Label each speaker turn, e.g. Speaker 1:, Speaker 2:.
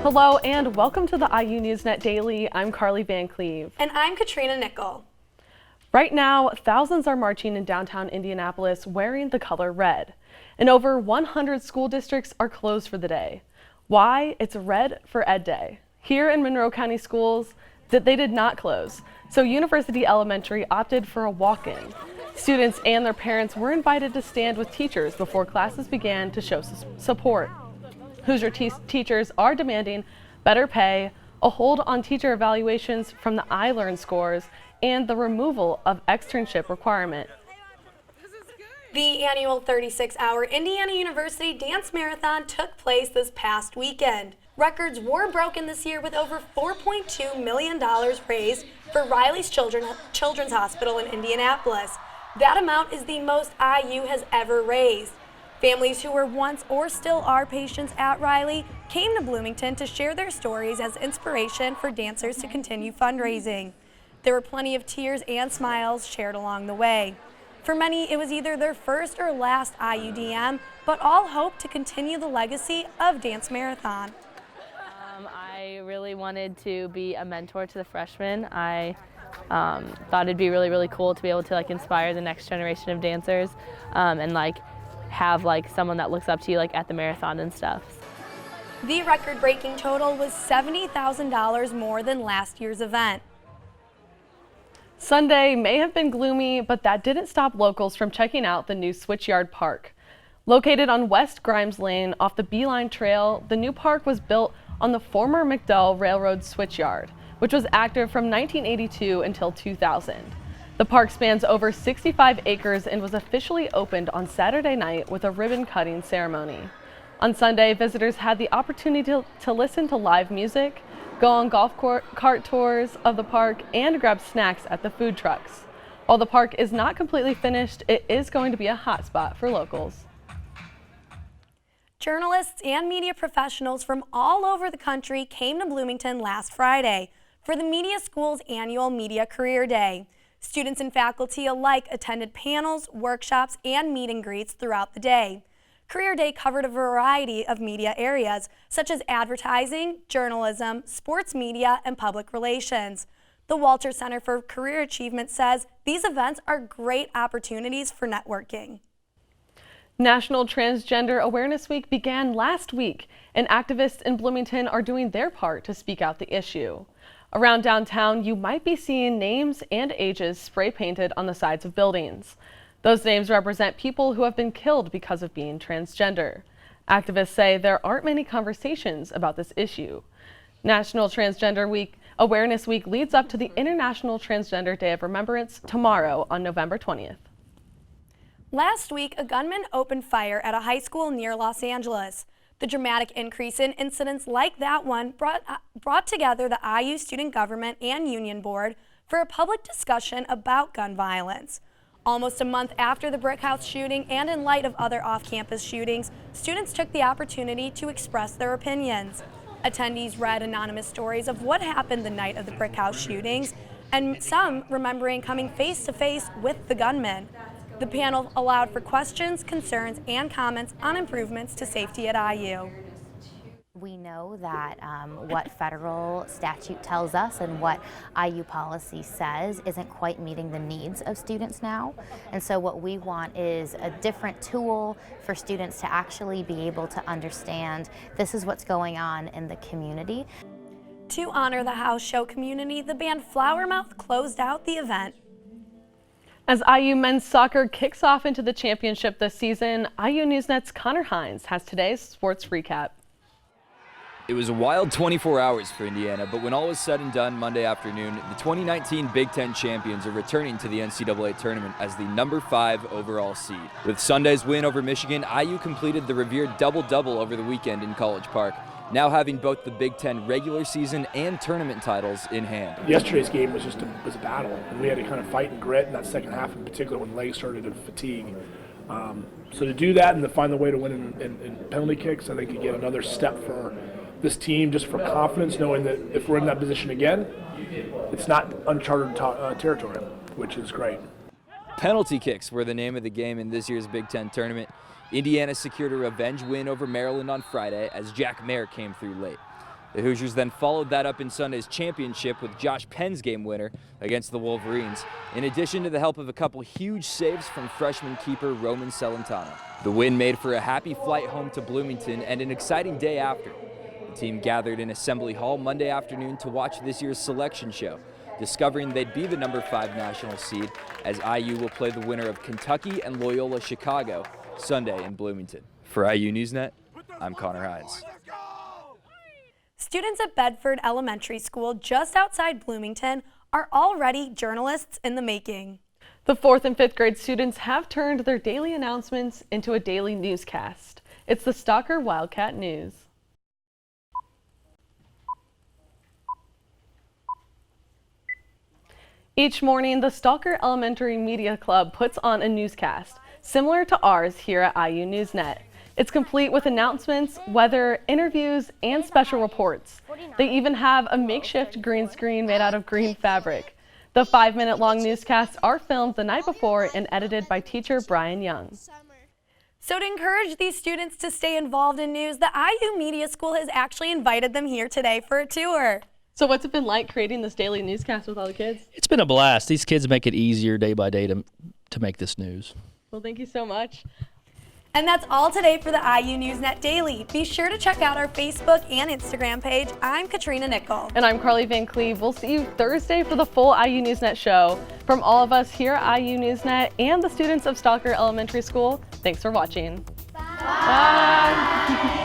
Speaker 1: Hello and welcome to the IU NewsNet Daily. I'm Karli VanCleave.
Speaker 2: And I'm Katrina Nickell.
Speaker 1: Right now, thousands are marching in downtown Indianapolis wearing the color red. And over 100 school districts are closed for the day. Why? It's Red for Ed Day. Here in Monroe County Schools, they did not close. So University Elementary opted for a walk-in. Students and their parents were invited to stand with teachers before classes began to show support. Hoosier teachers are demanding better pay, a hold on teacher evaluations from the iLearn scores, and the removal of externship requirement.
Speaker 2: The annual 36-hour Indiana University Dance Marathon took place this past weekend. Records were broken this year with over $4.2 million raised for Riley's Children's Hospital in Indianapolis. That amount is the most IU has ever raised. Families who were once or still are patients at Riley came to Bloomington to share their stories as inspiration for dancers to continue fundraising. There were plenty of tears and smiles shared along the way. For many, it was either their first or last IUDM, but all hope to continue the legacy of Dance Marathon.
Speaker 3: I really wanted to be a mentor to the freshmen. I thought it'd be really cool to be able to inspire the next generation of dancers and have someone that looks up to you at the marathon and stuff.
Speaker 2: The record-breaking total was $70,000 more than last year's event.
Speaker 1: Sunday may have been gloomy, but that didn't stop locals from checking out the new Switchyard Park. Located on West Grimes Lane off the Beeline Trail, the new park was built on the former Nickell Railroad Switchyard, which was active from 1982 until 2000. The park spans over 65 acres and was officially opened on Saturday night with a ribbon-cutting ceremony. On Sunday, visitors had the opportunity to listen to live music, go on golf cart tours of the park, and grab snacks at the food trucks. While the park is not completely finished, it is going to be a hot spot for locals.
Speaker 2: Journalists and media professionals from all over the country came to Bloomington last Friday for the Media School's annual Media Career Day. Students and faculty alike attended panels, workshops, and meet and greets throughout the day. Career Day covered a variety of media areas, such as advertising, journalism, sports media, and public relations. The Walter Center for Career Achievement says these events are great opportunities for networking.
Speaker 1: National Transgender Awareness Week began last week, and activists in Bloomington are doing their part to speak out the issue. Around downtown, you might be seeing names and ages spray painted on the sides of buildings. Those names represent people who have been killed because of being transgender. Activists say there aren't many conversations about this issue. National Transgender Awareness Week leads up to the International Transgender Day of Remembrance tomorrow on November 20th.
Speaker 2: Last week, a gunman opened fire at a high school near Los Angeles. The dramatic increase in incidents like that one brought together the IU Student Government and Union Board for a public discussion about gun violence. Almost a month after the Brick House shooting and in light of other off-campus shootings, students took the opportunity to express their opinions. Attendees read anonymous stories of what happened the night of the Brick House shootings, and some remembering coming face-to-face with the gunman. The panel allowed for questions, concerns, and comments on improvements to safety at IU.
Speaker 4: We know that what federal statute tells us and what IU policy says isn't quite meeting the needs of students now. And so what we want is a different tool for students to actually be able to understand this is what's going on in the community.
Speaker 2: To honor the house show community, the band Flowermouth closed out the event.
Speaker 1: As IU men's soccer kicks off into the championship this season, IU NewsNet's Connor Hines has today's sports recap.
Speaker 5: It was a wild 24 hours for Indiana, but when all was said and done Monday afternoon, the 2019 Big Ten champions are returning to the NCAA tournament as the #5 overall seed. With Sunday's win over Michigan, IU completed the revered double-double over the weekend in College Park, now having both the Big Ten regular season and tournament titles in hand.
Speaker 6: Yesterday's game was just a battle, and we had to kind of fight and grit in that second half in particular when legs started to fatigue. So to do that and to find the way to win in penalty kicks, I think you get another step for this team just for confidence, knowing that if we're in that position again, it's not uncharted territory, which is great.
Speaker 5: Penalty kicks were the name of the game in this year's Big Ten tournament. Indiana secured a revenge win over Maryland on Friday as Jack Mayer came through late. The Hoosiers then followed that up in Sunday's championship with Josh Penn's game winner against the Wolverines, in addition to the help of a couple huge saves from freshman keeper Roman Celentano. The win made for a happy flight home to Bloomington and an exciting day after. The team gathered in Assembly Hall Monday afternoon to watch this year's selection show, discovering they'd be the number 5 national seed as IU will play the winner of Kentucky and Loyola Chicago Sunday in Bloomington. For IU NewsNet, I'm Connor Hines.
Speaker 2: Students at Bedford Elementary School just outside Bloomington are already journalists in the making.
Speaker 1: The 4th and 5th grade students have turned their daily announcements into a daily newscast. It's the Stalker Wildcat News. Each morning, the Stalker Elementary Media Club puts on a newscast, similar to ours here at IU NewsNet. It's complete with announcements, weather, interviews, and special reports. They even have a makeshift green screen made out of green fabric. The 5-minute-long newscasts are filmed the night before and edited by teacher Brian Young.
Speaker 2: So to encourage these students to stay involved in news, the IU Media School has actually invited them here today for a tour.
Speaker 1: So what's it been like creating this daily newscast with all the kids?
Speaker 7: It's been a blast. These kids make it easier day by day to make this news.
Speaker 1: Well, thank you so much.
Speaker 2: And that's all today for the IU NewsNet Daily. Be sure to check out our Facebook and Instagram page. I'm Katrina Nickell.
Speaker 1: And I'm Karli VanCleave. We'll see you Thursday for the full IU NewsNet show. From all of us here at IU NewsNet and the students of Stalker Elementary School, thanks for watching. Bye. Bye.